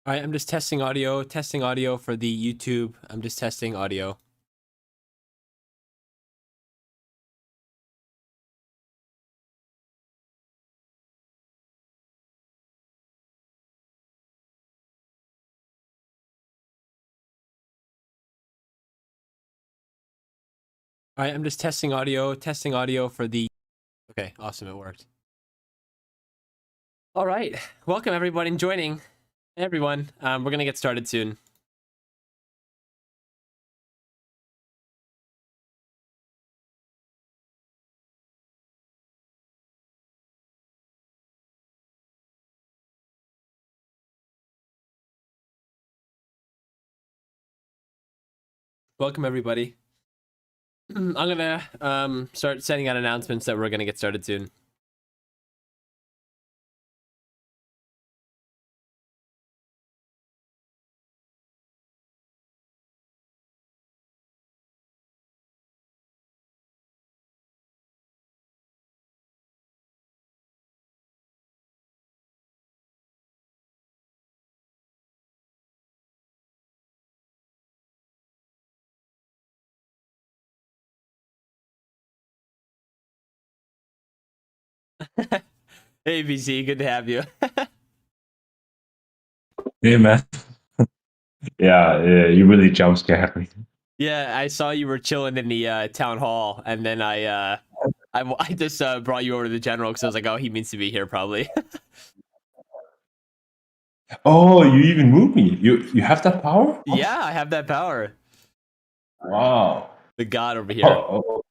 All right, I'm just testing audio for the YouTube. I'm just testing audio. All right, I'm just testing audio for the. Okay, awesome, it worked. All right, welcome everybody joining. Hey, everyone, we're gonna get started soon. Welcome everybody. I'm gonna start sending out announcements that we're gonna get started soon. Hey BC, good to have you. Hey man, yeah, you really jump scared me. Yeah, I saw you were chilling in the town hall, and then I just brought you over to the general because I was like, oh, he means to be here probably. Oh, you even moved me. You have that power? What? Yeah, I have that power. Wow. The god over here. Oh,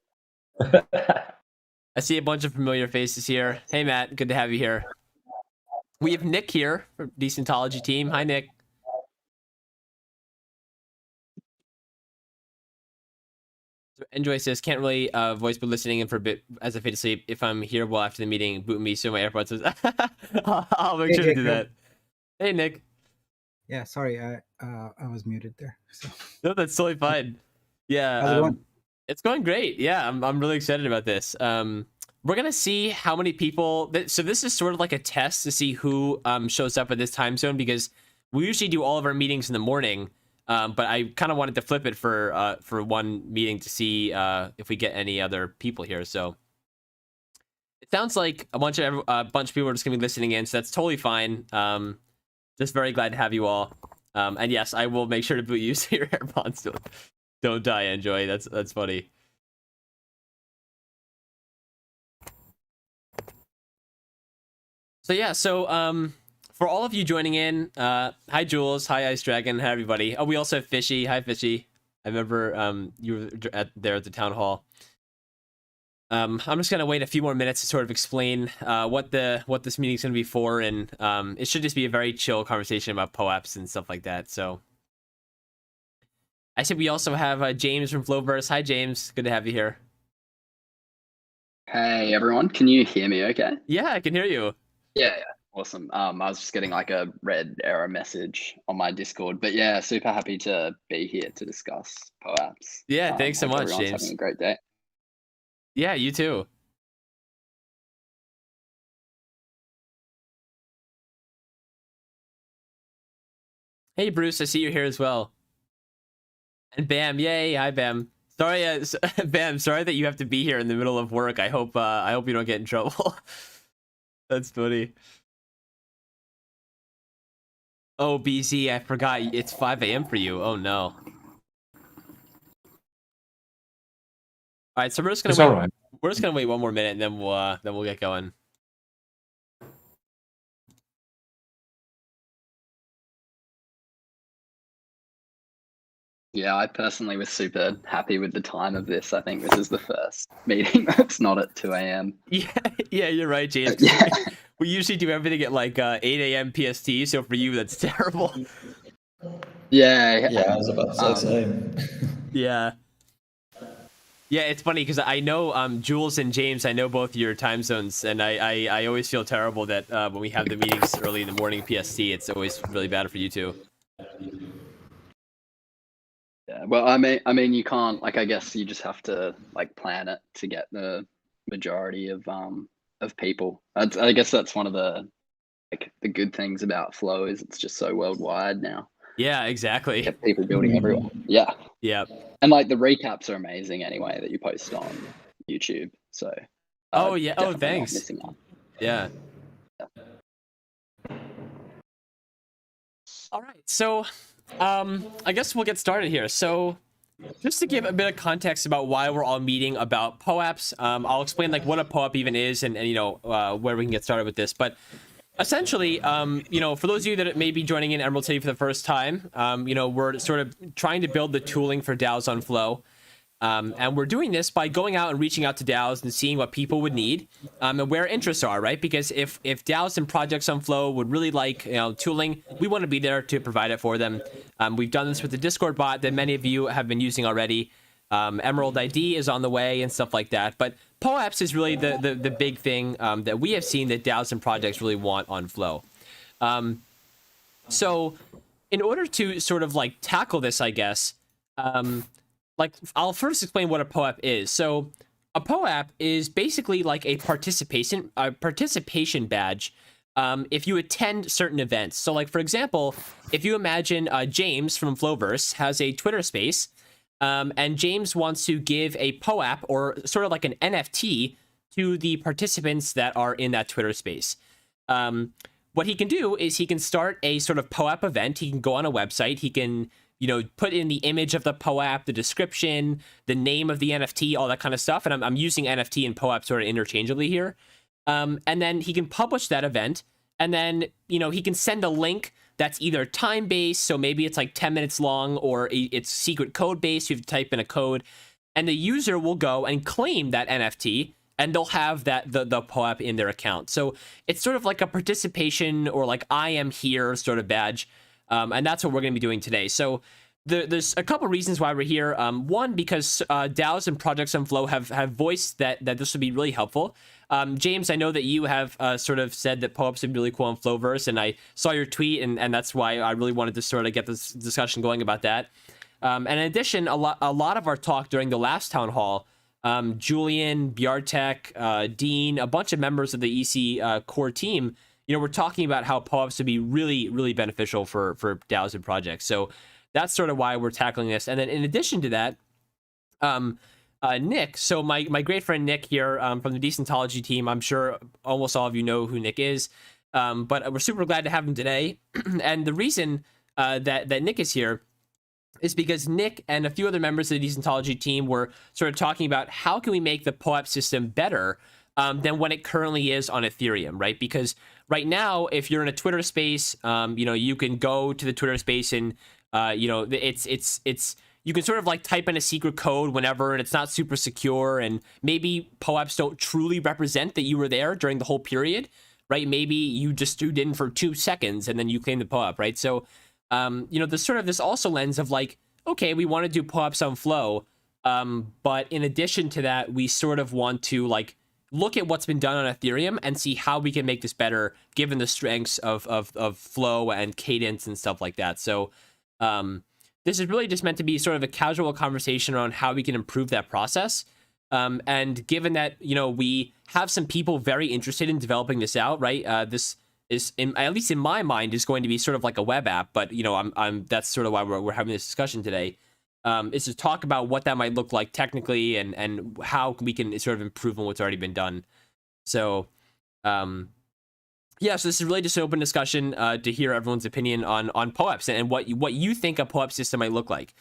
I see a bunch of familiar faces here. Hey Matt, good to have you here. We have Nick here from Decentology team. Hi Nick. Enjoy says can't really voice but listening in for a bit as I fade to sleep. If I'm here well after the meeting, boot me so my AirPods says I'll make sure to do that. Hey Nick. Yeah, sorry, I was muted there. So. No, that's totally fine. Yeah, How's it going? It's going great. Yeah, I'm really excited about this. We're gonna see how many people. So this is sort of like a test to see who shows up at this time zone because we usually do all of our meetings in the morning. But I kind of wanted to flip it for one meeting to see if we get any other people here. So it sounds like a bunch of people are just gonna be listening in, so that's totally fine. Just very glad to have you all. And yes, I will make sure to boot you so your AirPods don't die. Enjoy. That's funny. So yeah, for all of you joining in, hi Jules, hi Ice Dragon, hi everybody. Oh, we also have Fishy. Hi Fishy. I remember you were there at the town hall. I'm just gonna wait a few more minutes to sort of explain what this meeting's gonna be for, and it should just be a very chill conversation about POAPs and stuff like that. So I said we also have James from Flowverse. Hi James, good to have you here. Hey everyone, can you hear me okay? Yeah, I can hear you. Yeah, awesome. I was just getting like a red error message on my Discord, but yeah, super happy to be here to discuss POAPs. Yeah, thanks so much, everyone's James. having a great day. Yeah, you too. Hey Bruce, I see you here as well. And Bam, yay, hi Bam. Sorry, Bam, sorry that you have to be here in the middle of work. I hope you don't get in trouble. That's funny. Oh, BC, I forgot. It's 5 a.m. for you. Oh no. All right, so we're just gonna wait. We're just gonna wait one more minute, and then we'll get going. Yeah, I personally was super happy with the time of this. I think this is the first meeting that's not at 2 a.m. Yeah, you're right, James. Yeah. We usually do everything at like 8 a.m. PST, so for you that's terrible. Yeah, I was about to say the same. Yeah. Yeah, it's funny because I know Jules and James, I know both your time zones, and I always feel terrible that when we have the meetings early in the morning PST, it's always really bad for you two. Yeah, well, I mean, you can't, like, I guess you just have to like plan it to get the majority of people. I guess that's one of the like the good things about Flow is it's just so worldwide now. Yeah, exactly. Yeah, people building everywhere. Yeah. Yeah. And like the recaps are amazing anyway that you post on YouTube. So Oh yeah. Oh, definitely not thanks. missing out. Yeah. All right. So, I guess we'll get started here. So, just to give a bit of context about why we're all meeting about POAPs, I'll explain like what a POAP even is and you know where we can get started with this. But essentially, you know, for those of you that may be joining in Emerald City for the first time, you know, we're sort of trying to build the tooling for DAOs on Flow. And we're doing this by going out and reaching out to DAOs and seeing what people would need and where interests are, right? Because if DAOs and projects on Flow would really like, you know, tooling, we want to be there to provide it for them. We've done this with the Discord bot that many of you have been using already. Emerald ID is on the way and stuff like that. But POAPs is really the big thing that we have seen that DAOs and projects really want on Flow. So in order to sort of like tackle this, I guess, like I'll first explain what a POAP is. So a POAP is basically like a participation badge if you attend certain events. So like, for example, if you imagine James from Flowverse has a Twitter space and James wants to give a POAP or sort of like an NFT to the participants that are in that Twitter space. What he can do is he can start a sort of POAP event. He can go on a website. He can, you know, put in the image of the POAP, the description, the name of the NFT, all that kind of stuff. And I'm using NFT and POAP sort of interchangeably here. And then he can publish that event. And then, you know, he can send a link that's either time-based, so maybe it's like 10 minutes long, or it's secret code-based. You have to type in a code. And the user will go and claim that NFT, and they'll have that the POAP in their account. So it's sort of like a participation or like I am here sort of badge. And that's what we're going to be doing today. So there's a couple reasons why we're here. One, because DAOs and projects on Flow have voiced that this would be really helpful. James, I know that you have sort of said that POAPs would be really cool on Flowverse, and I saw your tweet, and that's why I really wanted to sort of get this discussion going about that. And in addition, a lot of our talk during the last town hall, Julian, Bjartek, Dean, a bunch of members of the EC core team, you know, we're talking about how POAPs would be really, really beneficial for DAOs and projects. So that's sort of why we're tackling this. And then in addition to that, Nick, so my great friend Nick here from the Decentology team, I'm sure almost all of you know who Nick is, but we're super glad to have him today. And the reason that Nick is here is because Nick and a few other members of the Decentology team were sort of talking about how can we make the POAP system better than what it currently is on Ethereum, right? Because right now, if you're in a Twitter space, you know, you can go to the Twitter space and, you know, it's you can sort of like type in a secret code whenever, and it's not super secure, and maybe POAPs don't truly represent that you were there during the whole period, right? Maybe you just stood in for 2 seconds and then you claim the POAP, right? So, you know, there's sort of this also lens of like, okay, we want to do POAPs on Flow, but in addition to that, we sort of want to like look at what's been done on Ethereum and see how we can make this better given the strengths of Flow and cadence and stuff like that. So this is really just meant to be sort of a casual conversation on how we can improve that process. And given that, you know, we have some people very interested in developing this out, right? This is, at least in my mind, is going to be sort of like a web app, but, you know, that's sort of why we're having this discussion today. Is to talk about what that might look like technically and how we can sort of improve on what's already been done. So, yeah, so this is really just an open discussion to hear everyone's opinion on POAPs and what you think a POAP system might look like.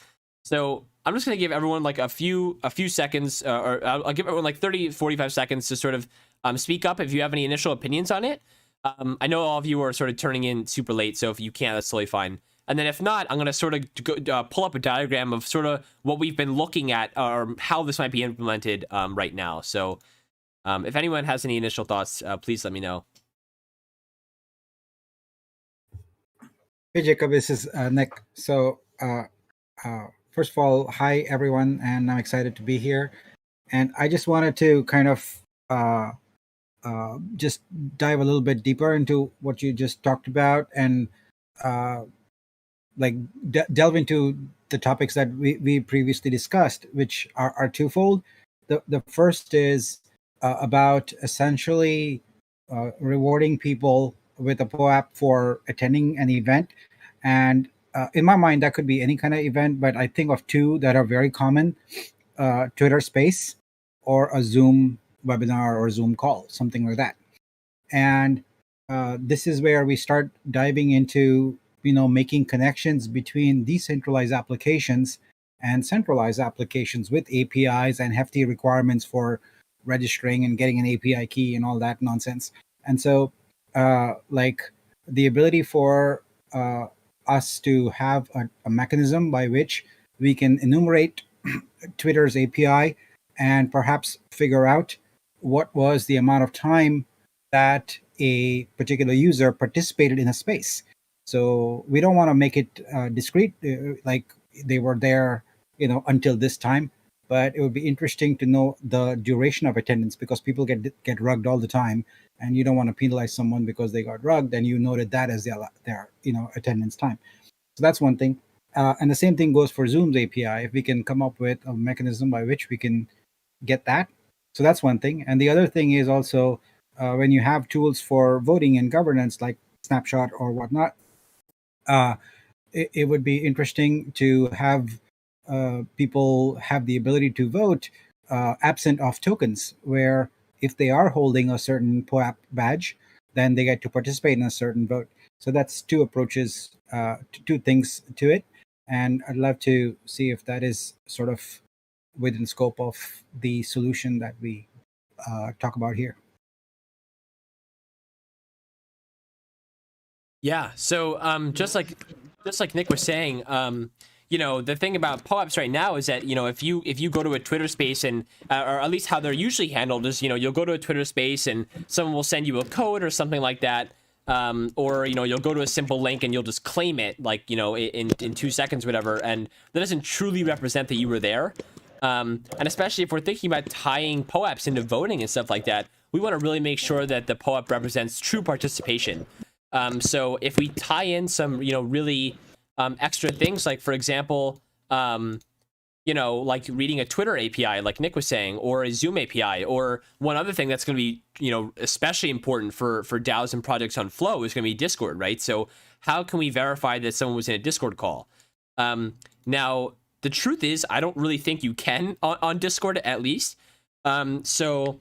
So I'm just going to give everyone like a few seconds, or I'll give everyone like 30, 45 seconds to sort of speak up if you have any initial opinions on it. I know all of you are sort of turning in super late, so if you can't, that's totally fine. And then if not, I'm going to sort of pull up a diagram of sort of what we've been looking at or how this might be implemented right now. So if anyone has any initial thoughts, please let me know. Hey, Jacob, this is Nick. So first of all, hi, everyone, and I'm excited to be here. And I just wanted to kind of just dive a little bit deeper into what you just talked about and like delve into the topics that we previously discussed, which are twofold. The first is about essentially rewarding people with a POAP for attending an event. And in my mind, that could be any kind of event, but I think of two that are very common: Twitter Space or a Zoom webinar or Zoom call, something like that. And this is where we start diving into making connections between decentralized applications and centralized applications with APIs and hefty requirements for registering and getting an API key and all that nonsense. And so like the ability for us to have a mechanism by which we can enumerate Twitter's API and perhaps figure out what was the amount of time that a particular user participated in a space. So we don't want to make it discrete, like they were there, until this time. But it would be interesting to know the duration of attendance, because people get rugged all the time, and you don't want to penalize someone because they got rugged, and you noted that as their attendance time. So that's one thing. And the same thing goes for Zoom's API. If we can come up with a mechanism by which we can get that, so that's one thing. And the other thing is also when you have tools for voting and governance like Snapshot or whatnot, it would be interesting to have people have the ability to vote absent of tokens, where if they are holding a certain POAP badge, then they get to participate in a certain vote. So that's two approaches, two things to it. And I'd love to see if that is sort of within scope of the solution that we talk about here. Yeah. So just like Nick was saying, the thing about POAPs right now is that if you go to a Twitter space and or at least how they're usually handled is you'll go to a Twitter space and someone will send you a code or something like that, or you'll go to a simple link and you'll just claim it like in 2 seconds, whatever, and that doesn't truly represent that you were there. And especially if we're thinking about tying POAPs into voting and stuff like that, we want to really make sure that the POAP represents true participation. So if we tie in some, really extra things, like for example, like reading a Twitter API, like Nick was saying, or a Zoom API, or one other thing that's going to be, especially important for DAOs and projects on Flow is going to be Discord, right? So how can we verify that someone was in a Discord call? Now, the truth is, I don't really think you can on Discord, at least. So,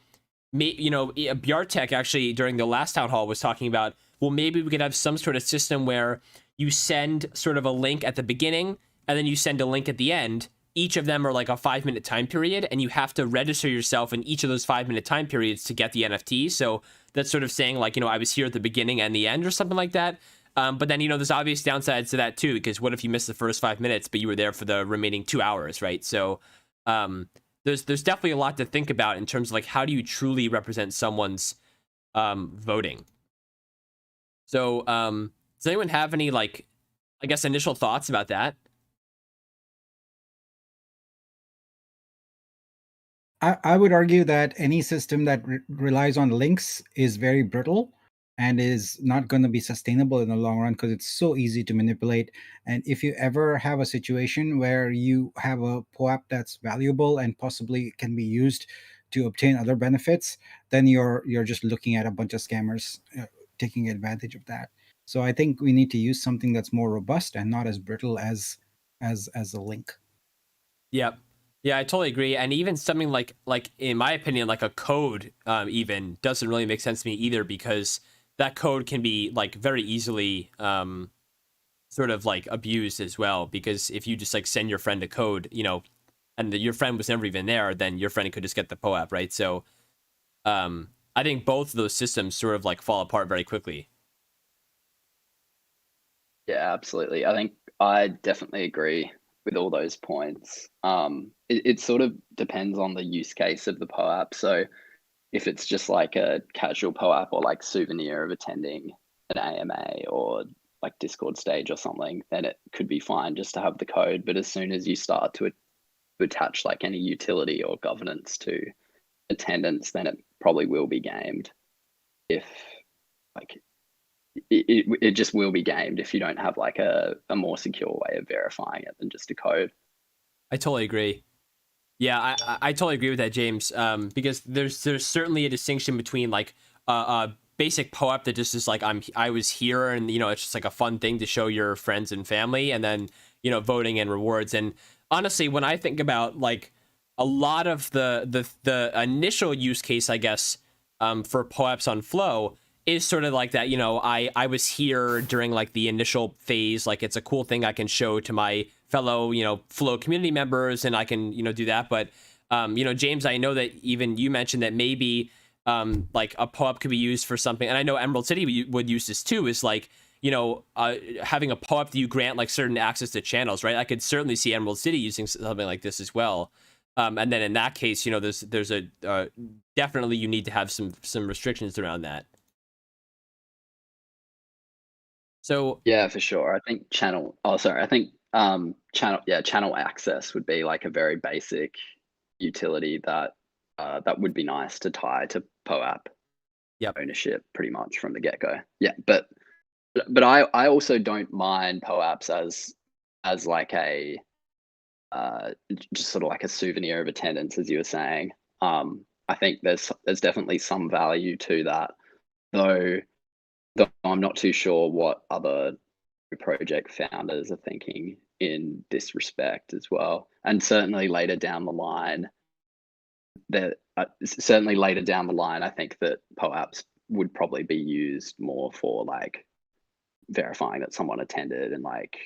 Bjartek actually during the last town hall was talking about, well, maybe we could have some sort of system where you send sort of a link at the beginning and then you send a link at the end. Each of them are like a 5-minute time period, and you have to register yourself in each of those 5-minute time periods to get the NFT. So that's sort of saying like, I was here at the beginning and the end or something like that. But then, there's obvious downsides to that too, because what if you missed the first 5 minutes, but you were there for the remaining 2 hours, right? So there's definitely a lot to think about in terms of like, how do you truly represent someone's voting? So does anyone have any, like, I guess, initial thoughts about that? I would argue that any system that relies on links is very brittle and is not going to be sustainable in the long run, because it's so easy to manipulate. And if you ever have a situation where you have a POAP that's valuable and possibly can be used to obtain other benefits, then you're just looking at a bunch of scammers taking advantage of that. So I think we need to use something that's more robust and not as brittle as a link. Yep. Yeah, I totally agree. And even something like in my opinion, like a code even doesn't really make sense to me either, because that code can be like very easily sort of like abused as well. Because if you just like send your friend a code, and your friend was never even there, then your friend could just get the POAP, right? So I think both of those systems sort of like fall apart very quickly. Yeah, absolutely. I think I definitely agree with all those points. It sort of depends on the use case of the POAP. So if it's just like a casual POAP or like souvenir of attending an AMA or like Discord stage or something, then it could be fine just to have the code. But as soon as you start to attach like any utility or governance to attendance, then it probably will be gamed. If like it just will be gamed if you don't have like a more secure way of verifying it than just a code. I totally agree. Yeah, I totally agree with that, James. Because there's certainly a distinction between like a basic POAP that just is like I was here, and it's just like a fun thing to show your friends and family, and then voting and rewards. And honestly, when I think about like a lot of the initial use case, I guess, for POAPs on Flow is sort of like that. I was here during like the initial phase. Like it's a cool thing I can show to my fellow Flow community members, and I can do that. But James, I know that even you mentioned that maybe like a POAP could be used for something, and I know Emerald City would use this too, is like having a POAP that you grant like certain access to channels, right? I could certainly see Emerald City using something like this as well. And then in that case, there's a definitely you need to have some restrictions around that. So yeah, for sure. I think channel channel access would be like a very basic utility that that would be nice to tie to POAP ownership pretty much from the get-go. Yeah, but I also don't mind POAPs as like a just sort of like a souvenir of attendance, as you were saying. I think there's definitely some value to that, though I'm not too sure what other project founders are thinking in this respect as well. And certainly later down the line, I think that POAPs would probably be used more for like verifying that someone attended and like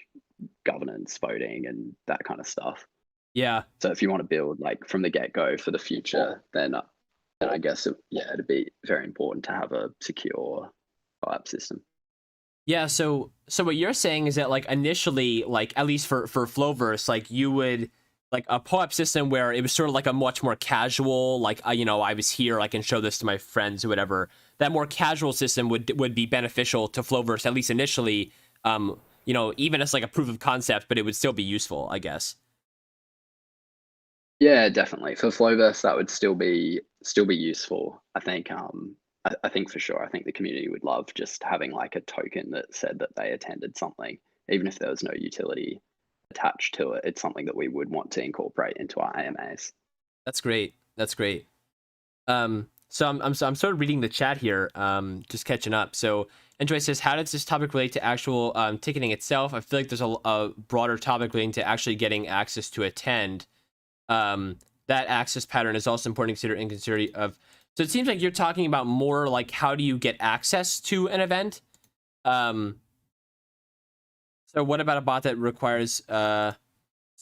governance voting and that kind of stuff. yeah. So if you want to build like from the get-go for the future, then I guess it'd be very important to have a secure POAP system. Yeah, so what you're saying is that like initially, like at least for Flowverse, like you would like a POAP system where it was sort of like a much more casual, like I was here, I can show this to my friends or whatever. That more casual system would be beneficial to Flowverse, at least initially. Even as like a proof of concept, but it would still be useful, I guess. Yeah, definitely. For Flowverse, that would still be useful. I think I think for sure. I think the community would love just having like a token that said that they attended something, even if there was no utility attached to it. It's something that we would want to incorporate into our AMAs. That's great. That's great. So I'm sort of reading the chat here, just catching up. So Enjoy says, how does this topic relate to actual ticketing itself? I feel like there's a broader topic relating to actually getting access to attend. That access pattern is also important to consider in consideration of. So it seems like you're talking about more like how do you get access to an event? So what about a bot that requires? So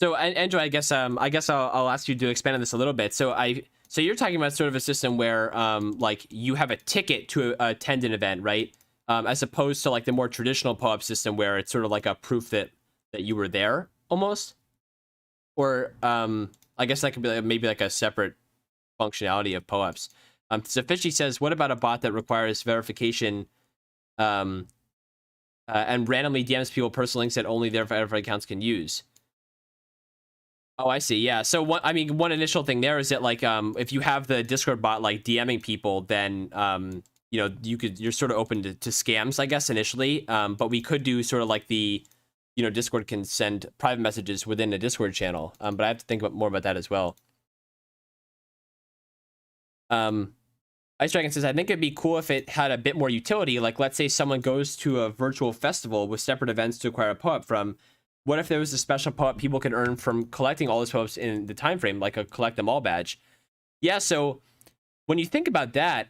Enjoy, I guess I'll ask you to expand on this a little bit. So you're talking about sort of a system where like you have a ticket to attend an event, right? As opposed to like the more traditional POAP system where it's sort of like a proof that you were there almost. Or I guess that could be maybe like a separate functionality of POAPs. So Fishy says, what about a bot that requires verification and randomly DMs people personal links that only their verified accounts can use? Oh, I see. Yeah. So one initial thing there is that like if you have the Discord bot like DMing people, then you're sort of open to scams, I guess, initially. But we could do sort of like the Discord can send private messages within the Discord channel. But I have to think more about that as well. Ice Dragon says, I think it'd be cool if it had a bit more utility. Like, let's say someone goes to a virtual festival with separate events to acquire a POAP from. What if there was a special POAP people can earn from collecting all those POAPs in the time frame, like a collect them all badge? Yeah, so when you think about that,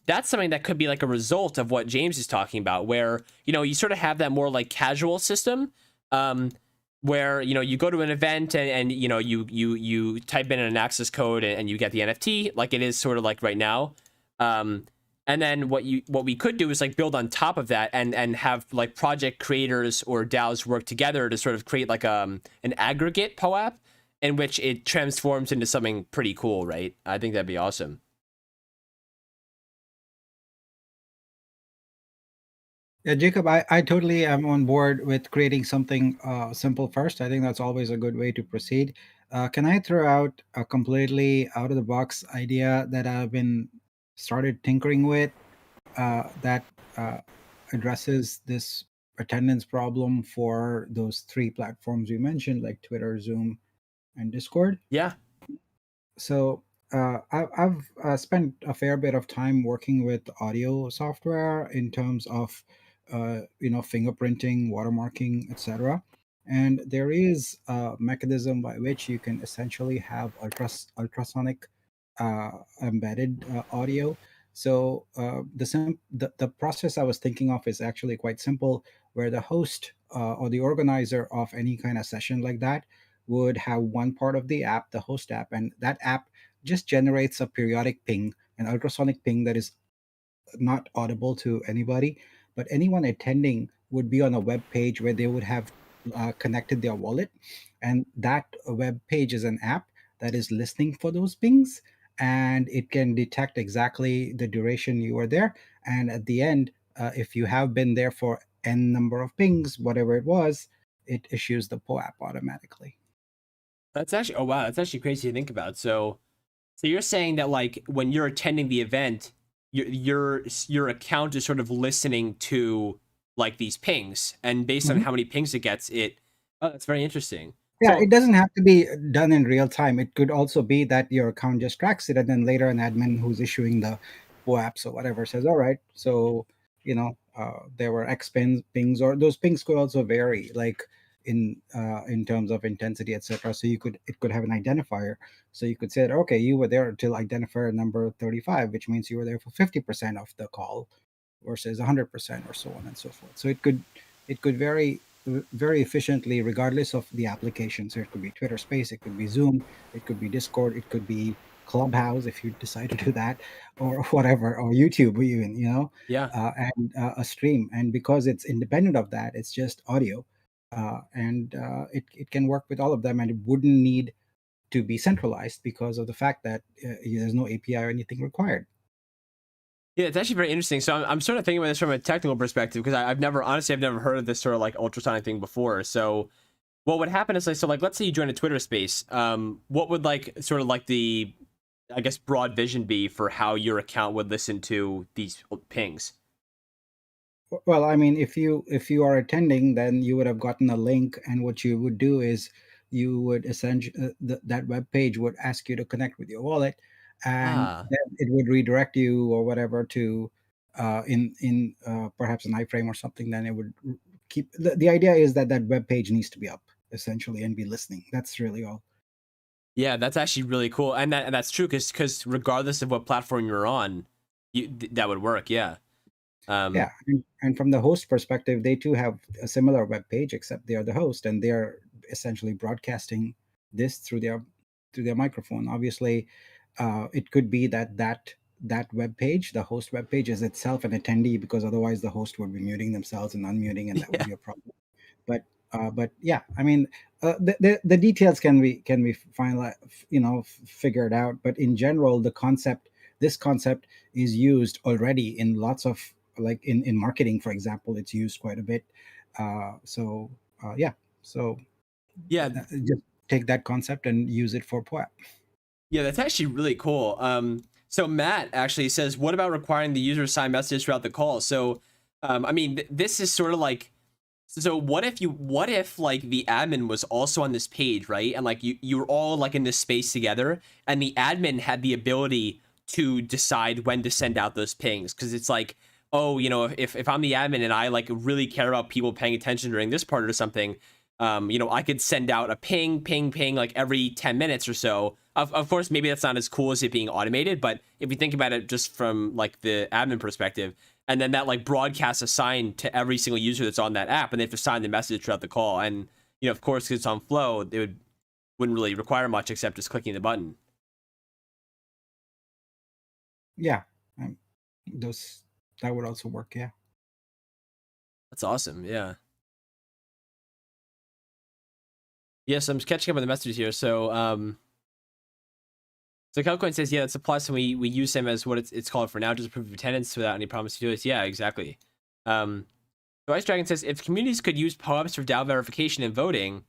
that's something that could be like a result of what James is talking about, where you sort of have that more like casual system, where you go to an event and you type in an access code and you get the NFT, like it is sort of like right now. And then what we could do is like build on top of that and have like project creators or DAOs work together to sort of create like an aggregate POAP in which it transforms into something pretty cool, right? I think that'd be awesome. Yeah, Jacob, I totally am on board with creating something simple first. I think that's always a good way to proceed. Can I throw out a completely out of the box idea that I've been started tinkering with that addresses this attendance problem for those three platforms you mentioned, like Twitter, Zoom, and Discord? Yeah. So I've spent a fair bit of time working with audio software in terms of, fingerprinting, watermarking, etc. And there is a mechanism by which you can essentially have ultrasonic embedded audio. So the process I was thinking of is actually quite simple, where the host or the organizer of any kind of session like that would have one part of the app, the host app, and that app just generates a periodic ping, an ultrasonic ping that is not audible to anybody, but anyone attending would be on a web page where they would have connected their wallet, and that web page is an app that is listening for those pings, and it can detect exactly the duration you were there, and at the end, if you have been there for n number of pings, whatever it was, it issues the POAP automatically. That's actually, oh wow, that's actually crazy to think about. So you're saying that like when you're attending the event, your account is sort of listening to like these pings, and based on Mhm. how many pings it gets, it. Oh, that's very interesting. Yeah, So it doesn't have to be done in real time. It could also be that your account just tracks it, and then later an admin who's issuing the POAPs or whatever says, "All right, so there were X pings, or those pings could also vary, like in terms of intensity, etc." So it could have an identifier. So you could say, that, "Okay, you were there until identifier number 35, which means you were there for 50% of the call, versus 100%, or so on and so forth." So it could vary very efficiently regardless of the application. So it could be Twitter Space, it could be Zoom, it could be Discord, it could be Clubhouse if you decide to do that, or whatever, or YouTube even, yeah, and a stream. And because it's independent of that, it's just audio, and it can work with all of them, and it wouldn't need to be centralized because of the fact that there's no API or anything required. yeah, it's actually very interesting. So I'm sort of thinking about this from a technical perspective because I've never honestly I've never heard of this sort of like ultrasonic thing before. So what would happen is like so like let's say you join a Twitter space. What would like sort of like the I guess broad vision be for how your account would listen to these pings? Well, I mean, if you are attending, then you would have gotten a link, and what you would do is you would essentially that web page would ask you to connect with your wallet, and Ah, then it would redirect you or whatever to in perhaps an iframe or something. Then it would keep the idea is that that web page needs to be up essentially and be listening. That's really all. yeah, that's actually really cool, and that's true because regardless of what platform you're on, that would work. Yeah. Yeah, Um, and from the host perspective, they too have a similar web page, except they are the host, and they are essentially broadcasting this through their microphone. Obviously, it could be that web page, the host web page, is itself an attendee, because otherwise the host would be muting themselves and unmuting, and that would yeah. be a problem. But yeah, I mean, the details can be finally figured out. But in general, this concept is used already in lots of, like in marketing, for example, it's used quite a bit. Yeah, so Yeah, just take that concept and use it for POAP. yeah, that's actually really cool. So Matt actually says, "What about requiring the user to sign messages throughout the call?" So, I mean, this is sort of like, so what if like the admin was also on this page, right? And like you were all like in this space together, and the admin had the ability to decide when to send out those pings, because it's like, oh, if I'm the admin and I like really care about people paying attention during this part or something, I could send out a ping, ping, ping like every 10 minutes or so. Of course, maybe that's not as cool as it being automated, but if you think about it just from like the admin perspective, and then that like broadcasts a sign to every single user that's on that app, and they have to sign the message throughout the call. And of course, because it's on Flow, wouldn't really require much except just clicking the button. Yeah, um, those that would also work. Yeah. That's awesome. Yeah. Yes, I'm just catching up on the messages here. So Calcoin says, yeah, it's a plus, and we use him as what it's called for now, just proof of attendance without any promise to do it. Yeah, exactly. So Ice Dragon says, if communities could use POAPs for DAO verification and voting,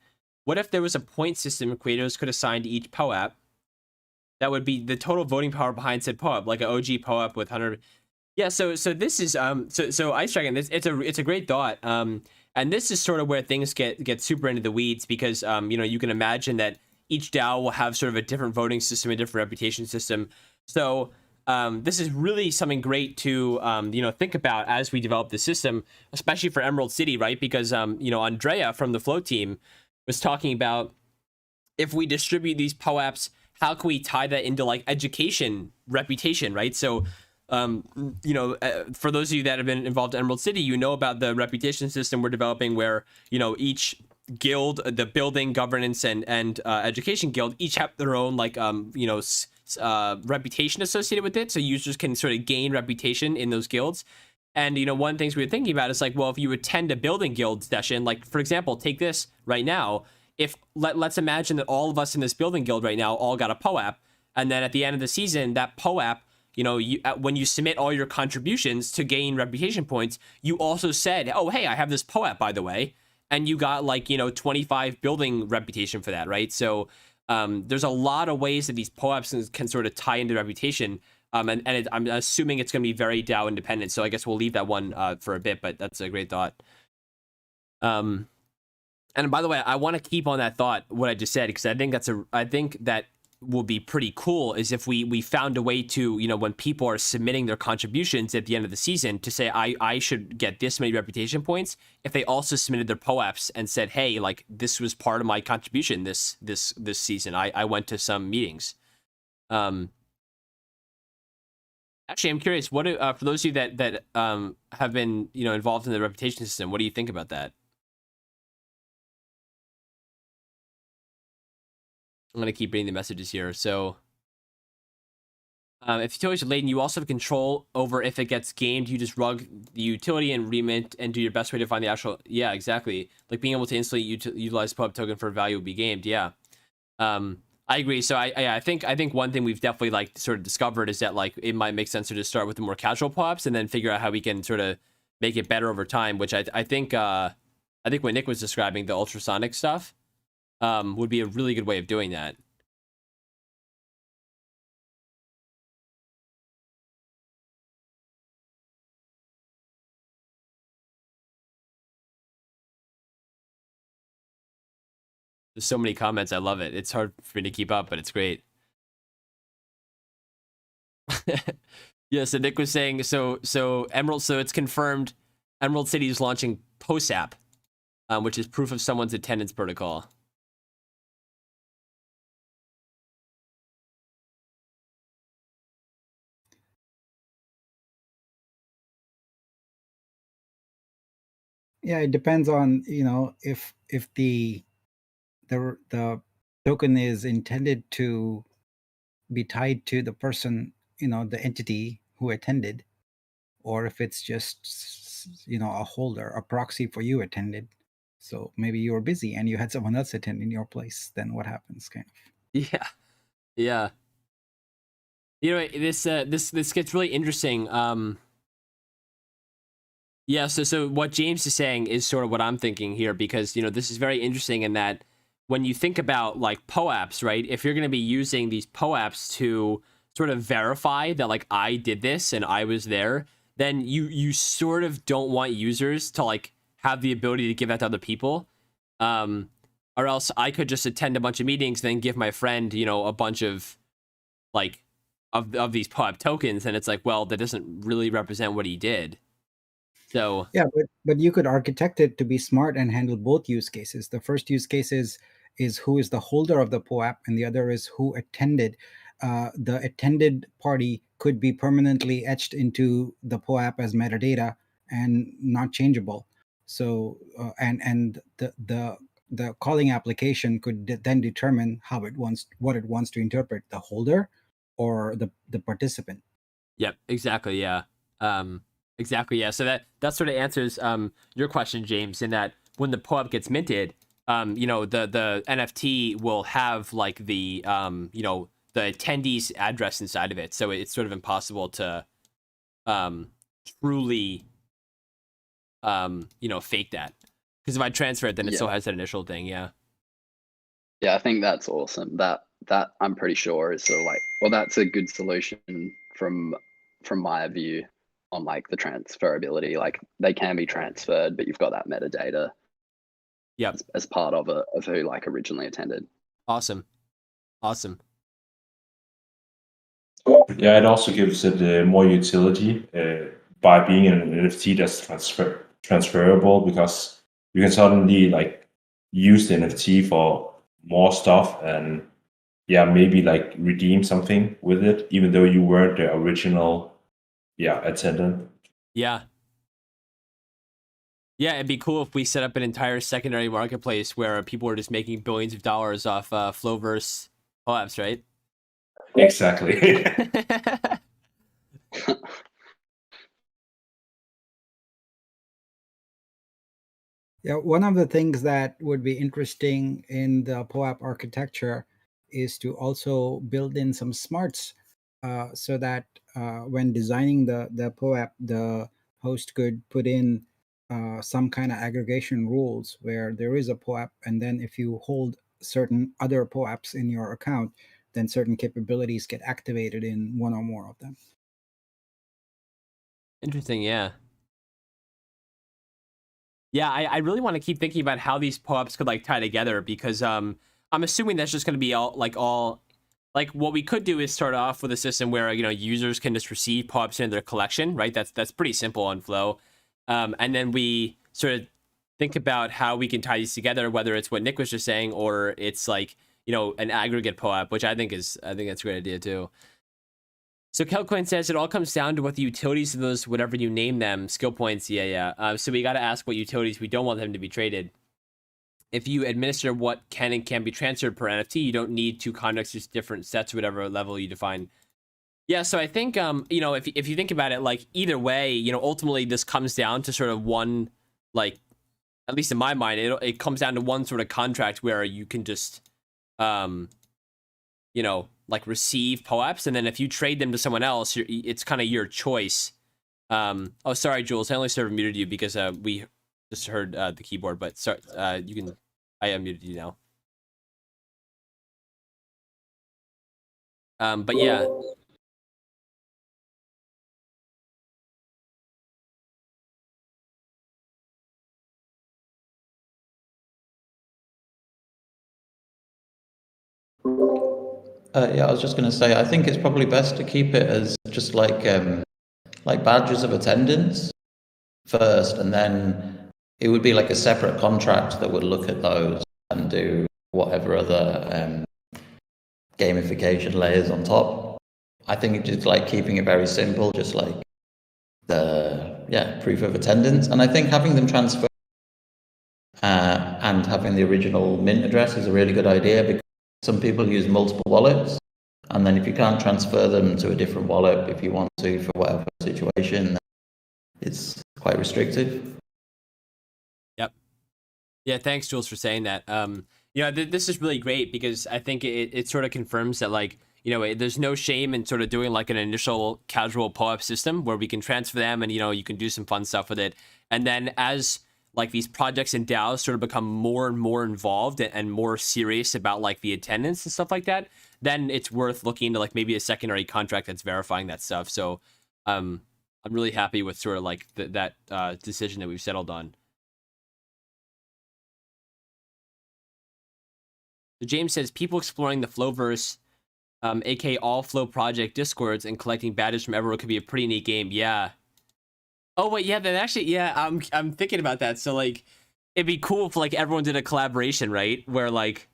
what if there was a point system creators could assign to each POAP? That would be the total voting power behind said POAP, like an OG POAP with 100. Yeah, so this is so Ice Dragon, it's a great thought. And this is sort of where things get super into the weeds, because you can imagine that each DAO will have sort of a different voting system, a different reputation system. So this is really something great to think about as we develop the system, especially for Emerald City, right? Because Andrea from the Flow team was talking about, if we distribute these POAPs, how can we tie that into like education reputation, right? So for those of you that have been involved in Emerald City, you know about the reputation system we're developing, where each guild, the building, governance, and education guild, each have their own like reputation associated with it, so users can sort of gain reputation in those guilds. And one of the things we were thinking about is like, well, if you attend a building guild session, like for example, take this right now, if let's imagine that all of us in this building guild right now all got a POAP, and then at the end of the season, that POAP, when you submit all your contributions to gain reputation points, you also said, oh, hey, I have this POAP, by the way, and you got like 25 building reputation for that, right? So there's a lot of ways that these POAPs can sort of tie into reputation, and I'm assuming it's going to be very DAO independent, so I guess we'll leave that one for a bit, but that's a great thought. And by the way, I want to keep on that thought, what I just said, because I think that will be pretty cool, is if we found a way to, when people are submitting their contributions at the end of the season, to say, I should get this many reputation points, if they also submitted their POAPs and said, hey, like, this was part of my contribution this season, I went to some meetings. Actually, I'm curious, what for those of you that have been involved in the reputation system, what do you think about that? I'm going to keep reading the messages here. So if utilities are laden, you also have control over if it gets gamed. You just rug the utility and remint and do your best way to find the actual... Yeah, exactly. Like being able to instantly utilize POAP token for value will be gamed. Yeah. I agree. So I think one thing we've definitely like sort of discovered is that like it might make sense to just start with the more casual POAPs and then figure out how we can sort of make it better over time, which I think what Nick was describing, the ultrasonic stuff, would be a really good way of doing that. There's so many comments. I love it. It's hard for me to keep up, but it's great. Yeah, so Nick was saying, so Emerald, so it's confirmed Emerald City is launching POAP, which is proof of someone's attendance protocol. Yeah, it depends on if the token is intended to be tied to the person, the entity who attended, or if it's just a holder, a proxy for you attended. So maybe you were busy and you had someone else attend in your place. Then what happens, kind of? Yeah. This gets really interesting. Yeah, so what James is saying is sort of what I'm thinking here, because this is very interesting in that when you think about like POAPs, right? If you're going to be using these POAPs to sort of verify that like I did this and I was there, then you sort of don't want users to like have the ability to give that to other people, or else I could just attend a bunch of meetings, then give my friend a bunch of like of these POAP tokens, and it's like, well, that doesn't really represent what he did. So yeah, but you could architect it to be smart and handle both use cases. The first use case is who is the holder of the POAP, and the other is who attended. The attended party could be permanently etched into the POAP as metadata and not changeable. So and the calling application could then determine what it wants to interpret, the holder or the participant. Yep, exactly. Yeah. Exactly, yeah. So that sort of answers your question, James, in that when the POAP gets minted, the NFT will have like the the attendee's address inside of it. So it's sort of impossible to truly fake that. Because if I transfer it, then it still has that initial thing, yeah. Yeah, I think that's awesome. That I'm pretty sure is sort of like, well, that's a good solution from my view on like the transferability. Like they can be transferred, but you've got that metadata Yep. as part of who like originally attended. Awesome. Awesome. Yeah, it also gives it more utility by being an NFT that's transferable, because you can suddenly like use the NFT for more stuff, and yeah, maybe like redeem something with it, even though you weren't the original attendant. Yeah. Yeah, it'd be cool if we set up an entire secondary marketplace where people are just making billions of dollars off Flowverse POAPs, right? Exactly. Yeah, one of the things that would be interesting in the POAP architecture is to also build in some smarts so that when designing the POAP, the host could put in some kind of aggregation rules where there is a POAP, and then if you hold certain other POAPs in your account, then certain capabilities get activated in one or more of them. Interesting, yeah. Yeah, I really want to keep thinking about how these POAPs could like tie together, because I'm assuming that's just going to be all like what we could do is start off with a system where users can just receive POAPs into their collection, right? That's pretty simple on Flow, and then we sort of think about how we can tie these together, whether it's what Nick was just saying or it's like an aggregate POAP, which I think that's a great idea too. So Kelcoin says it all comes down to what the utilities of those, whatever you name them, skill points. Yeah. So we got to ask what utilities we don't want them to be traded. If you administer what can and can't be transferred per NFT, you don't need two contracts, just different sets, whatever level you define. Yeah. So I think if you think about it, like either way, ultimately this comes down to sort of one, like at least in my mind, it comes down to one sort of contract where you can just like receive POAPs, and then if you trade them to someone else, it's kind of your choice. Oh, sorry, Jules, I only sort of muted you because we just heard the keyboard, but sorry, you can. I unmuted you now. But yeah. Yeah, I was just going to say, I think it's probably best to keep it as just like badges of attendance first, and then it would be like a separate contract that would look at those and do whatever other gamification layers on top. I think it's just like keeping it very simple, just like the proof of attendance, and I think having them transfer and having the original mint address is a really good idea, because some people use multiple wallets, and then if you can't transfer them to a different wallet if you want to for whatever situation, it's quite restrictive. Yep. Yeah, thanks, Jules, for saying that. This is really great because I think it sort of confirms that like there's no shame in sort of doing like an initial casual POAP system where we can transfer them, and you can do some fun stuff with it, and then as like these projects and DAOs sort of become more and more involved and more serious about like the attendance and stuff like that, then it's worth looking into like maybe a secondary contract that's verifying that stuff. So I'm really happy with sort of like that decision that we've settled on. So James says people exploring the Flowverse, aka all Flow project discords, and collecting badges from everywhere could be a pretty neat game. Yeah. Oh wait, yeah, then actually, yeah, I'm thinking about that. So like, it'd be cool if like everyone did a collaboration, right? Where like,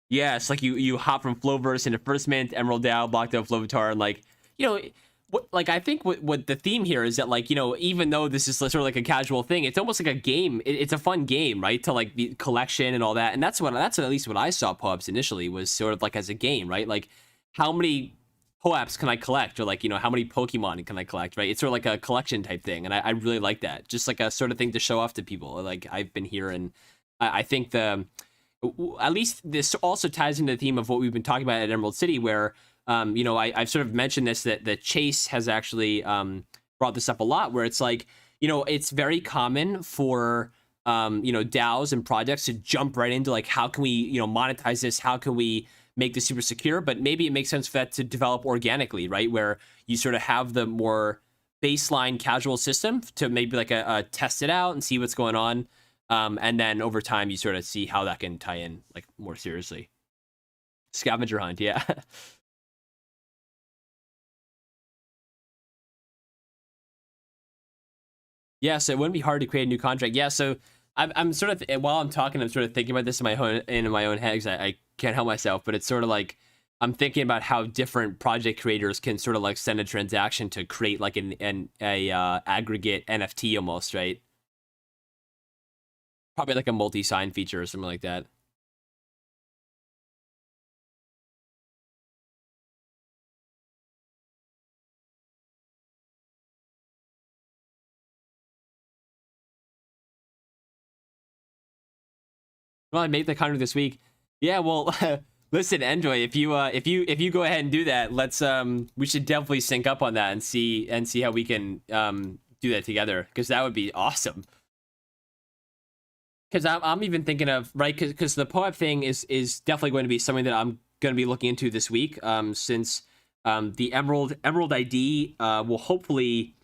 yeah, it's like you hop from Flowverse into First Mint, Emerald DAO, Block DAO, Flowvitar, and like, like I think what the theme here is that like even though this is sort of like a casual thing, it's almost like a game. It's a fun game, right? To like the collection and all that, and that's at least what I saw POAPs initially was sort of like as a game, right? Like how many POAPs can I collect, or like how many Pokemon can I collect, right? It's sort of like a collection type thing, and I really like that, just like a sort of thing to show off to people. Like I've been here, and I think at least this also ties into the theme of what we've been talking about at Emerald City, where I've sort of mentioned this, that Chase has actually brought this up a lot, where it's like it's very common for DAOs and projects to jump right into like, how can we monetize this, how can we make this super secure, but maybe it makes sense for that to develop organically, right? Where you sort of have the more baseline casual system to maybe like a test it out and see what's going on. And then over time, you sort of see how that can tie in like more seriously. Scavenger hunt, yeah. Yeah, so it wouldn't be hard to create a new contract. Yeah, so I'm sort of, while I'm talking, I'm sort of thinking about this in my own head, because I can't help myself, but it's sort of like I'm thinking about how different project creators can sort of like send a transaction to create like a aggregate NFT almost, right? Probably like a multi-sign feature or something like that. Well, I made the contract this week. Yeah, well, listen, Enjoy, if you go ahead and do that, let's we should definitely sync up on that and see how we can do that together, because that would be awesome. Because I'm even thinking of, right, because the POAP thing is definitely going to be something that I'm going to be looking into this week, since the Emerald ID will hopefully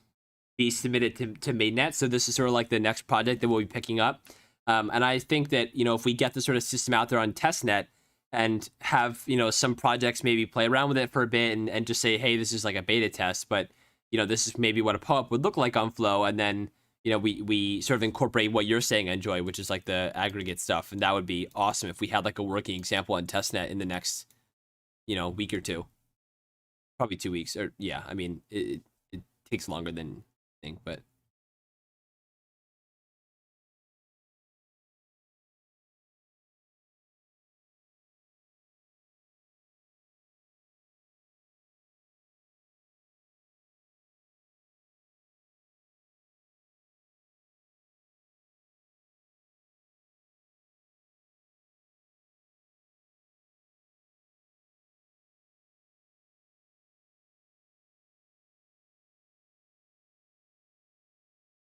be submitted to mainnet. So this is sort of like the next project that we'll be picking up. And I think that, you know, if we get the sort of system out there on testnet and have, you know, some projects maybe play around with it for a bit and just say, hey, this is like a beta test, but, you know, this is maybe what a POAP would look like on Flow. And then, you know, we sort of incorporate what you're saying, Enjoy, which is like the aggregate stuff. And that would be awesome if we had like a working example on testnet in the next, you know, week or two. Probably 2 weeks. Or yeah, I mean, it takes longer than I think, but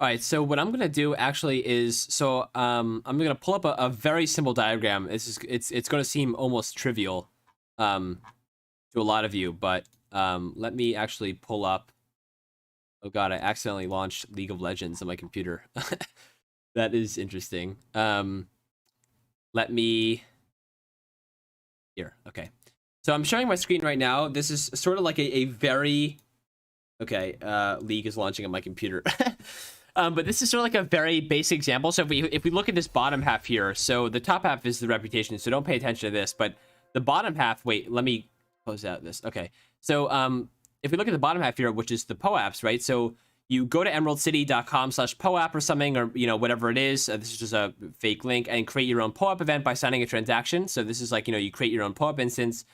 all right, so what I'm gonna do actually is, so I'm gonna pull up a very simple diagram. It's gonna seem almost trivial to a lot of you, but let me actually pull up. Oh god, I accidentally launched League of Legends on my computer. That is interesting. Let me here. Okay, so I'm showing my screen right now. This is sort of like a very okay. League is launching on my computer. But this is sort of like a very basic example. So if we look at this bottom half here, so the top half is the reputation, so don't pay attention to this, but the bottom half, wait, let me close out this. Okay, so if we look at the bottom half here, which is the POAPs, right? So you go to emeraldcity.com/POAP or something, or, you know, whatever it is. This is just a fake link, and create your own POAP event by signing a transaction. So this is like, you know, you create your own POAP instance.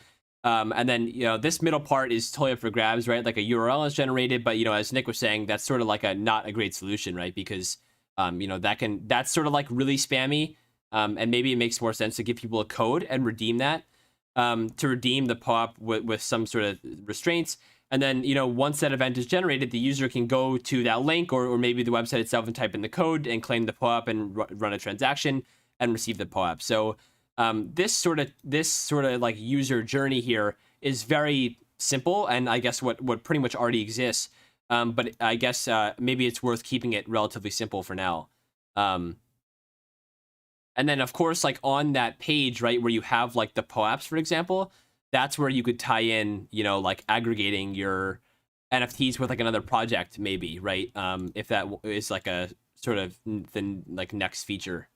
And then, you know, this middle part is totally up for grabs, right? Like a URL is generated, but, you know, as Nick was saying, that's sort of like not a great solution, right? Because, you know, that's sort of like really spammy. And maybe it makes more sense to give people a code and redeem that, to redeem the POAP with some sort of restraints. And then, you know, once that event is generated, the user can go to that link or maybe the website itself and type in the code and claim the POAP and run a transaction and receive the POAP. So, this sort of like user journey here is very simple, and I guess what pretty much already exists. But I guess maybe it's worth keeping it relatively simple for now. And then of course, like on that page, right, where you have like the POAPs, for example, that's where you could tie in, you know, like aggregating your NFTs with like another project, maybe, right? If that is like a sort of the like next feature.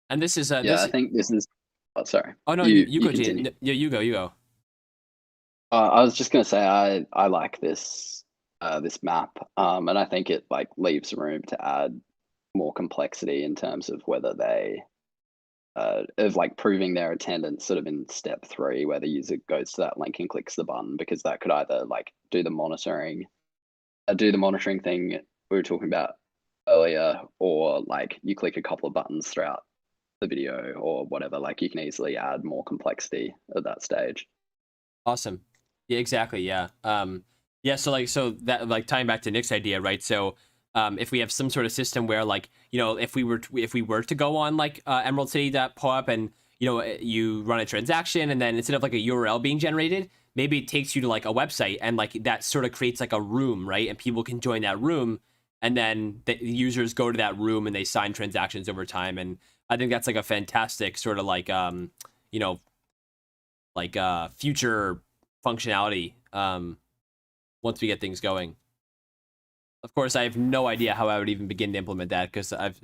And this is Yeah, I think this is. Oh, sorry. Oh no, you go, Gene. Yeah, you go. I was just gonna say I like this this map, and I think it like leaves room to add more complexity in terms of whether they of like proving their attendance sort of in step 3, where the user goes to that link and clicks the button, because that could either like do the monitoring thing we were talking about earlier, or like you click a couple of buttons throughout the video or whatever. Like you can easily add more complexity at that stage. Awesome. Yeah, exactly. Yeah. Yeah. So that, like, tying back to Nick's idea, right? So, if we have some sort of system where, like, you know, if we were to go on like emeraldcity.poap and, you know, you run a transaction, and then instead of like a URL being generated, maybe it takes you to like a website, and like that sort of creates like a room, right? And people can join that room, and then the users go to that room and they sign transactions over time. And I think that's like a fantastic sort of like you know, like future functionality once we get things going. Of course, I have no idea how I would even begin to implement that, because I'm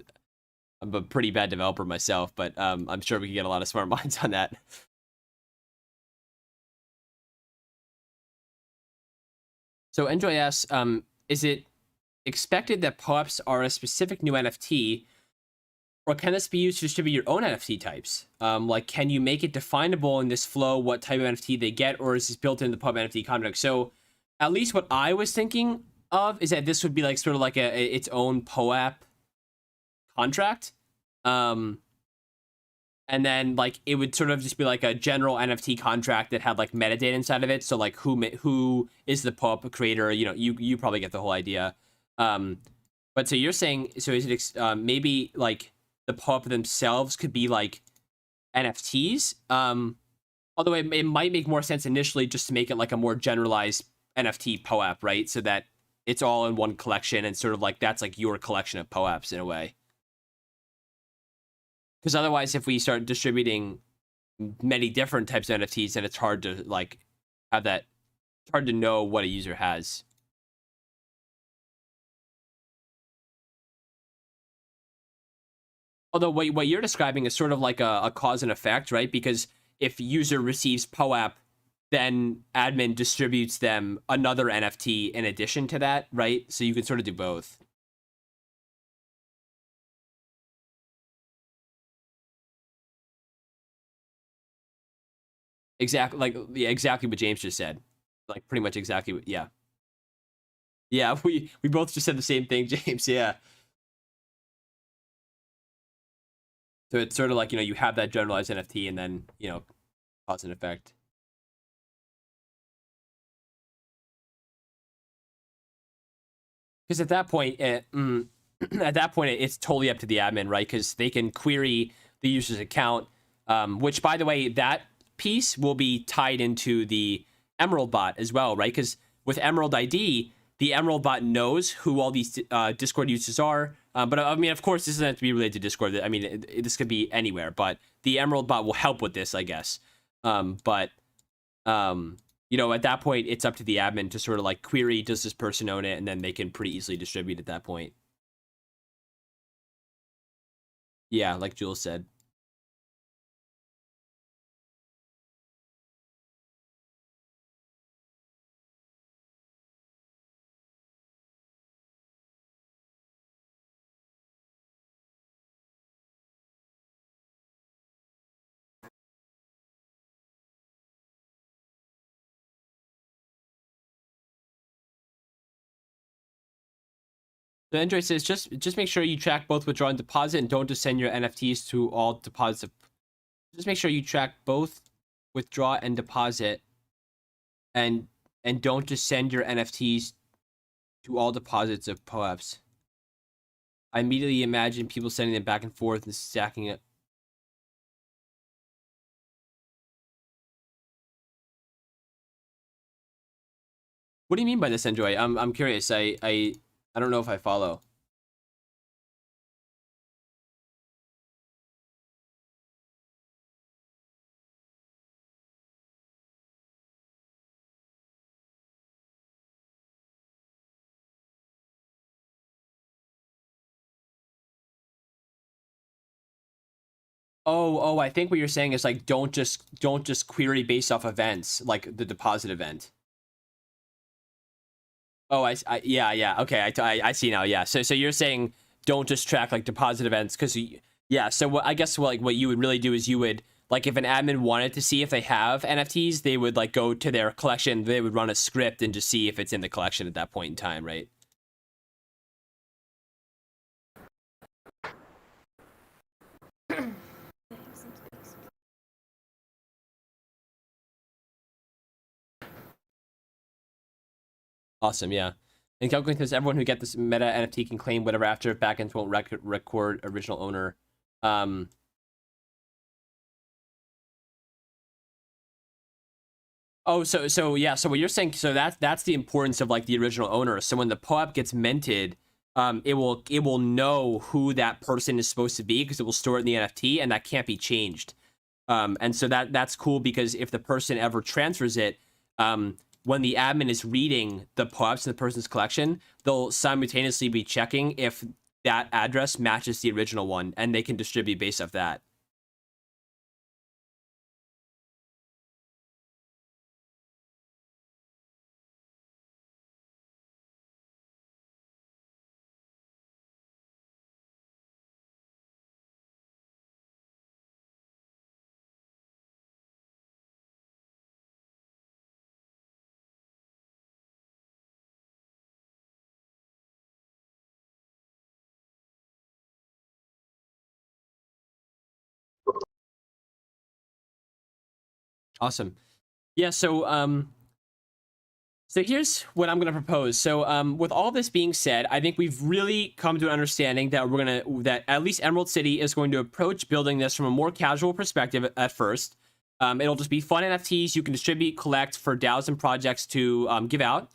a pretty bad developer myself, but I'm sure we can get a lot of smart minds on that. So Enjoy asks, is it expected that POAPs are a specific new NFT, or can this be used to distribute your own NFT types? Like, can you make it definable in this flow what type of NFT they get, or is this built into the POAP NFT contract? So at least what I was thinking of is that this would be like sort of like its own POAP contract. And then like it would sort of just be like a general NFT contract that had like metadata inside of it. So like who is the POAP creator? You know, you probably get the whole idea. But so you're saying, so is it maybe like the POAP themselves could be like NFTs? Although it might make more sense initially just to make it like a more generalized NFT POAP, right? So that it's all in one collection, and sort of like that's like your collection of POAPs in a way. Because otherwise, if we start distributing many different types of NFTs, then it's hard to like have that. It's hard to know what a user has. Although what you're describing is sort of like a cause and effect, right? Because if user receives POAP, then admin distributes them another NFT in addition to that, right? So you can sort of do both. Exactly, like yeah, exactly what James just said. Like pretty much exactly what, yeah. Yeah, we both just said the same thing, James. Yeah. So it's sort of like, you know, you have that generalized NFT, and then, you know, cause and effect. Because at that point, at that point, it's totally up to the admin, right? Because they can query the user's account, which, by the way, that piece will be tied into the Emerald bot as well, right? Because with Emerald ID, the Emerald bot knows who all these Discord users are. But I mean, of course, this doesn't have to be related to Discord. I mean, this could be anywhere, but the Emerald bot will help with this, I guess. You know, at that point, it's up to the admin to sort of like query, does this person own it? And then they can pretty easily distribute at that point. Yeah, like Jules said. So Android says, just make sure you track both withdraw and deposit, and don't just send your NFTs to all deposits. Just make sure you track both withdraw and deposit, and don't just send your NFTs to all deposits of POAPs. I immediately imagine people sending them back and forth and stacking it. What do you mean by this, Enjoy? I'm curious. I don't know if I follow. Oh, I think what you're saying is like don't just query based off events, like the deposit event. Oh, yeah, okay, I see now. Yeah, so you're saying don't just track like deposit events, because yeah. So what I guess what you would really do is you would, like, if an admin wanted to see if they have NFTs, they would like go to their collection, they would run a script and just see if it's in the collection at that point in time, right? Awesome, yeah. And calculating this, everyone who get this meta NFT can claim whatever after backends won't record original owner. Oh, so yeah. So what you're saying, so that's the importance of like the original owner. So when the POAP gets minted, it will know who that person is supposed to be because it will store it in the NFT, and that can't be changed. And so that's cool because if the person ever transfers it, when the admin is reading the POAPs in the person's collection, they'll simultaneously be checking if that address matches the original one, and they can distribute based off that. Awesome. Yeah, so here's what I'm going to propose. So with all this being said, I think we've really come to an understanding that that at least Emerald City is going to approach building this from a more casual perspective at first. It'll just be fun NFTs you can distribute, collect for DAOs and projects to give out.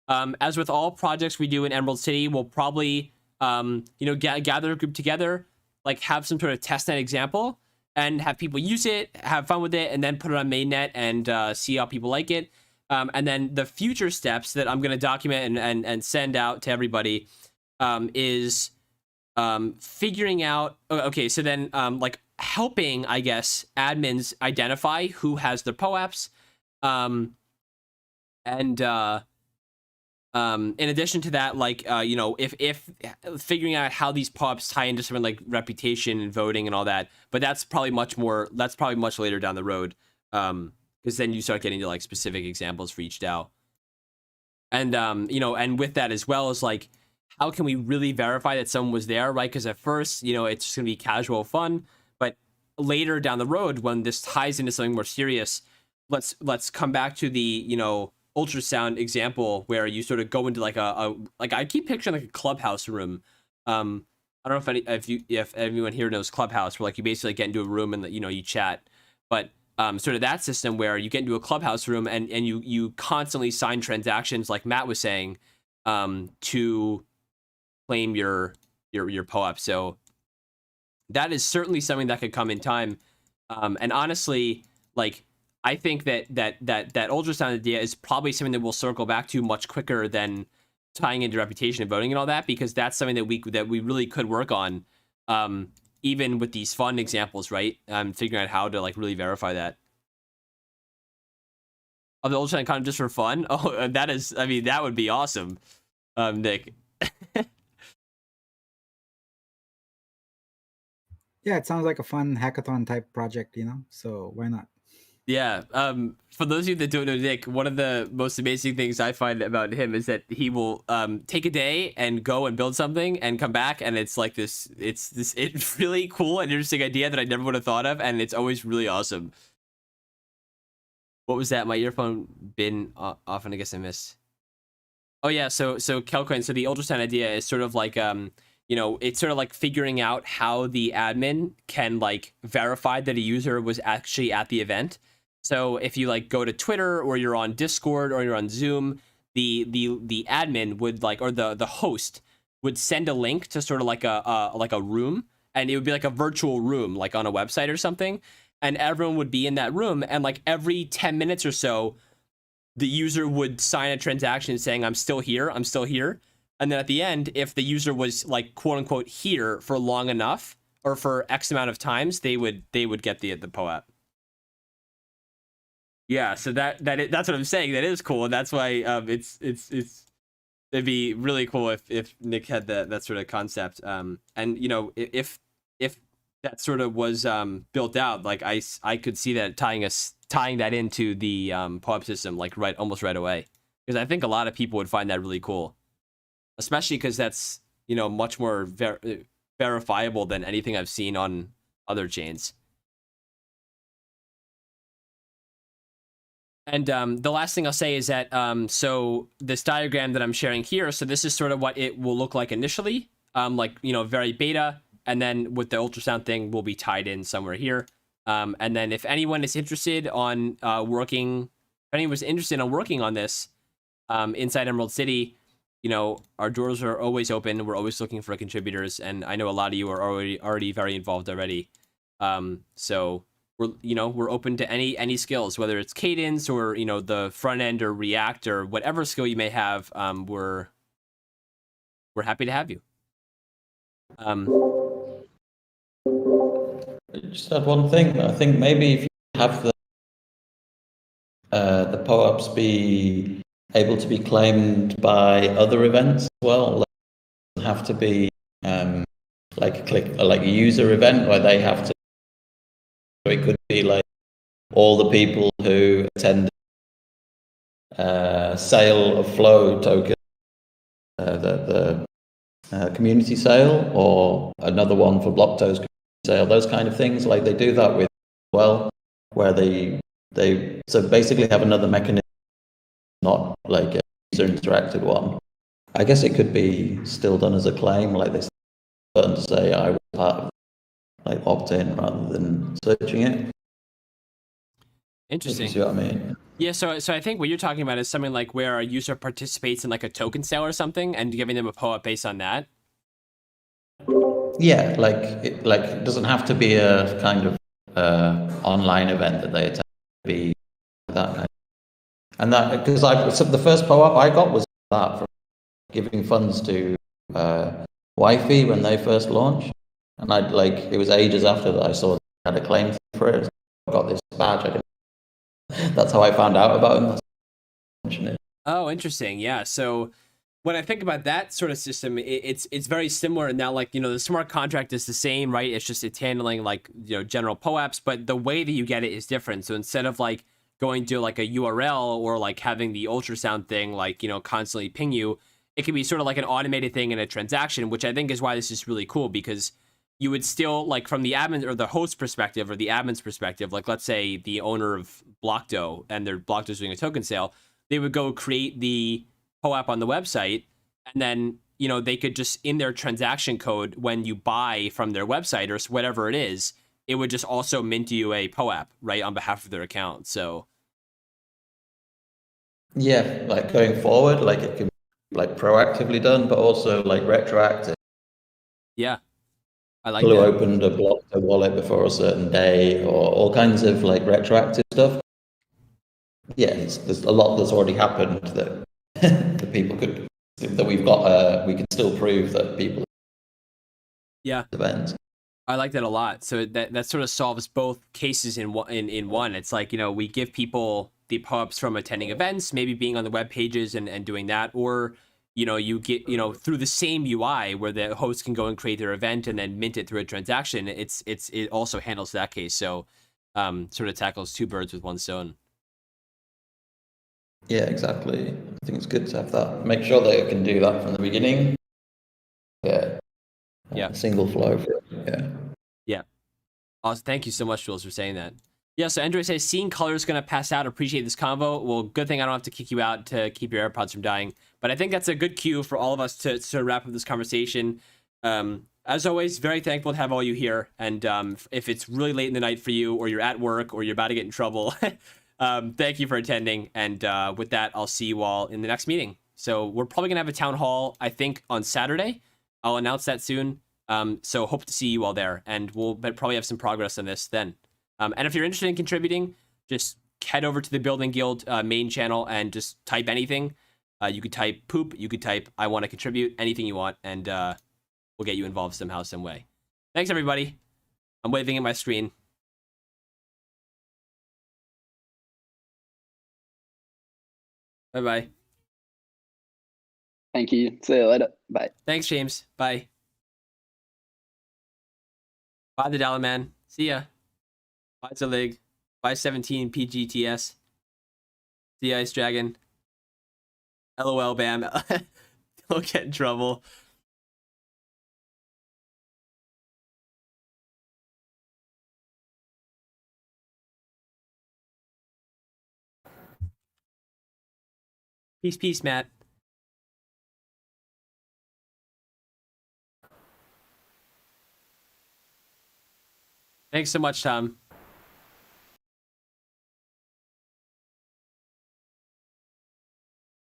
As with all projects we do in Emerald City, we'll probably gather a group together, like have some sort of testnet example, and have people use it, have fun with it, and then put it on mainnet and see how people like it. And then the future steps that I'm going to document and send out to everybody is figuring out. Okay, so then like helping, I guess, admins identify who has their POAPs, and in addition to that, like if figuring out how these POAPs tie into something like reputation and voting and all that, but that's probably much later down the road. Because then you start getting to like specific examples for each DAO. And and with that as well is like, how can we really verify that someone was there, right? Because at first, it's just gonna be casual fun, but later down the road, when this ties into something more serious, let's come back to the ultrasound example where you sort of go into like like I keep picturing like a clubhouse room. I don't know if anyone here knows Clubhouse, where like you basically get into a room and you chat, but sort of that system where you get into a clubhouse room and you constantly sign transactions, like Matt was saying, to claim your POAP. So that is certainly something that could come in time. And honestly, like I think that ultrasound idea is probably something that we'll circle back to much quicker than tying into reputation and voting and all that, because that's something that we really could work on. Even with these fun examples, right? Figuring out how to like really verify that. Of the ultrasound content just for fun? Oh, that would be awesome, Nick. Yeah, it sounds like a fun hackathon type project, so why not? Yeah. For those of you that don't know Nick, one of the most amazing things I find about him is that he will take a day and go and build something and come back, and it's like it's really cool and interesting idea that I never would have thought of, and it's always really awesome. What was that? My earphone been off, and I guess I missed. Oh yeah, so Kelcoin, so the ultrasound idea is sort of like it's sort of like figuring out how the admin can like verify that a user was actually at the event. So if you like go to Twitter or you're on Discord or you're on Zoom, the admin would like, or the host would send a link to sort of like a room, and it would be like a virtual room, like on a website or something, and everyone would be in that room, and like every 10 minutes or so, the user would sign a transaction saying, I'm still here. And then at the end, if the user was like quote unquote here for long enough or for X amount of times, they would get the POAP. Yeah, so that's what I'm saying. That is cool, and that's why it'd be really cool if Nick had that sort of concept. And if that sort of was built out, like I could see that tying that into the POAP system like almost right away, because I think a lot of people would find that really cool, especially because that's much more verifiable than anything I've seen on other chains. And the last thing I'll say is that so this diagram that I'm sharing here, so this is sort of what it will look like initially, like very beta, and then with the ultrasound thing will be tied in somewhere here. And then if anyone is interested on working anyone was interested in working on this inside Emerald City, you know, our doors are always open. We're always looking for contributors, and I know a lot of you are already very involved already. So we're open to any skills, whether it's cadence or the front end or React or whatever skill you may have. We're happy to have you. I just add one thing. I think maybe if you have the POAPs be able to be claimed by other events as well, like, it doesn't have to be like a user event where they have to. So it could be like all the people who attend sale of Flow token, the community sale, or another one for Blocktoes community sale, those kind of things. Like they do that with well, where they so basically have another mechanism, not like a user interacted one. I guess it could be still done as a claim, like they button to say I was part of, like opt in rather than searching it. Interesting. If you see what I mean? Yeah, so I think what you're talking about is something like where a user participates in like a token sale or something, and giving them a POAP based on that. Yeah, it doesn't have to be a kind of online event that they attend. Be that kind of, and that because so the first POAP I got was that from giving funds to Wi-Fi when they first launched, and it was ages after that I saw they had a claim for it. I got this badge. That's how I found out about him. Oh, interesting. Yeah. So when I think about that sort of system, it's very similar in that, like, the smart contract is the same, right? It's handling like, general POAPs, but the way that you get it is different. So instead of like going to like a URL or like having the ultrasound thing, like, constantly ping you, it can be sort of like an automated thing in a transaction, which I think is why this is really cool, because you would still, like, from the admin or the host perspective or the admin's perspective, like let's say the owner of Blockto and their Blockto's doing a token sale, they would go create the POAP on the website, and then they could just, in their transaction code, when you buy from their website or whatever it is, it would just also mint you a POAP, right, on behalf of their account. So yeah, like going forward, like it can be like proactively done, but also like retroactive. Yeah, I like People who that. opened a Blockto wallet before a certain day, or all kinds of like retroactive stuff. Yeah, there's a lot that's already happened that the people could, that we've got. We can still prove that people. Yeah, events. I like that a lot. So that sort of solves both cases in one. It's like, we give people the POAPs from attending events, maybe being on the web pages and doing that, or you get through the same UI where the host can go and create their event and then mint it through a transaction. It also handles that case. So sort of tackles two birds with one stone. Yeah, exactly. I think it's good to have that. Make sure that it can do that from the beginning. Yeah. Yeah. Single flow. Yeah. Awesome. Thank you so much, Jules, for saying that. Yeah, so Andrew says, seeing color is going to pass out. Appreciate this convo. Well, good thing I don't have to kick you out to keep your AirPods from dying. But I think that's a good cue for all of us to wrap up this conversation. As always, very thankful to have all you here. And if it's really late in the night for you, or you're at work, or you're about to get in trouble, thank you for attending. And with that, I'll see you all in the next meeting. So we're probably going to have a town hall, I think, on Saturday. I'll announce that soon. So hope to see you all there. And we'll probably have some progress on this then. And if you're interested in contributing, just head over to the Building Guild main channel and just type anything. You could type poop. You could type I want to contribute, anything you want, and we'll get you involved somehow, some way. Thanks, everybody. I'm waving at my screen. Bye-bye. Thank you. See you later. Bye. Thanks, James. Bye. Bye, the Dollar Man. See ya. Bye, Zalig. Bye, 17 PGTS. See ya, Ice Dragon. LOL, Bam. Don't get in trouble. Peace, peace, Matt. Thanks so much, Tom.